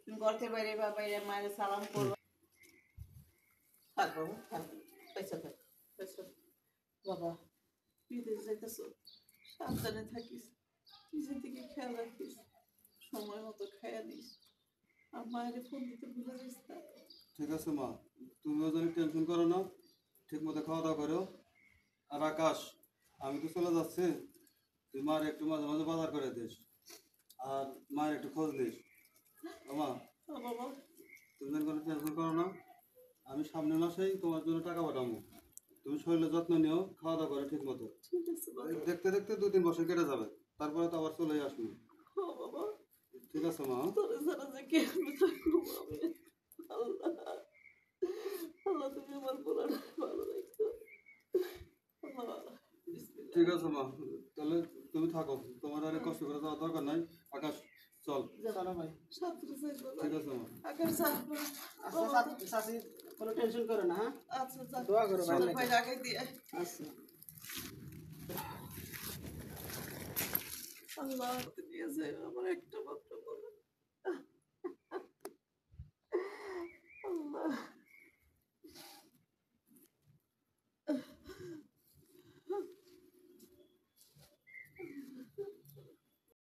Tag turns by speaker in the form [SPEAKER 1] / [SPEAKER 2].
[SPEAKER 1] তুমি ঘরতে বাইরে বা বাইরে মায়ের সালাম করবো। থাক বাবা, থাক, পয়সা থাক, পয়সা। বাবা বিদেশ যাইতেছ, সাবধানে থাকিস, নিজের দিকে খেয়াল রাখিস, সময় মতো খাইয়া নিস, আর মায়ের ফোন দিতে ভুলে যাস না।
[SPEAKER 2] ঠিক আছে মা, তুমিও যদি টেনশন করো না, ঠিক মতো খাওয়া দাওয়া করো। আর আকাশ, আমি তো চলে যাচ্ছি, তুই মার একটু মাঝে মাঝে বাজার করে দিস, আর মায়ের একটু খোঁজ নিস। মা,
[SPEAKER 1] বাবা
[SPEAKER 2] তুমি যেন কোনো টেনশন করো না, আমি সামনের মাসেই তোমার জন্য টাকা পাঠাবো। তুমি শরীরের যত্ন নিও, খাওয়া দাওয়া করো ঠিক মতো।
[SPEAKER 1] ঠিক আছে বাবা।
[SPEAKER 2] দেখতে দেখতে 2-3 বছর কেটে যাবে, তারপরে তো আবার চলে আসবো।
[SPEAKER 1] হ্যাঁ বাবা,
[SPEAKER 2] ঠিক আছে মা।
[SPEAKER 1] তোরে ছাড়া যে কেমনে থাকবো আমি। আল্লাহ, আল্লাহ তুমি আমার পোলাটা ভালো রাখো। আল্লাহ, বিসমিল্লাহ।
[SPEAKER 2] ঠিক আছে মা, তাহলে তুমি থাকো, তোমার আর কষ্ট করে যাওয়ার দরকার নাই। আকাশ চল।
[SPEAKER 3] চলো ভাই।
[SPEAKER 1] সাঁতরে যাই বাবা।
[SPEAKER 2] ঠিক আছে মা।
[SPEAKER 1] আকাশ যা।
[SPEAKER 3] আচ্ছা চাচি, কোনো টেনশন করো না, হ্যাঁ?
[SPEAKER 1] আচ্ছা যা।
[SPEAKER 3] দোয়া করো ভাই
[SPEAKER 1] তোর ভাই আগে দিয়ে।
[SPEAKER 3] আচ্ছা।
[SPEAKER 1] আল্লাহ নিয়ে যায় আমার একটা মাত্র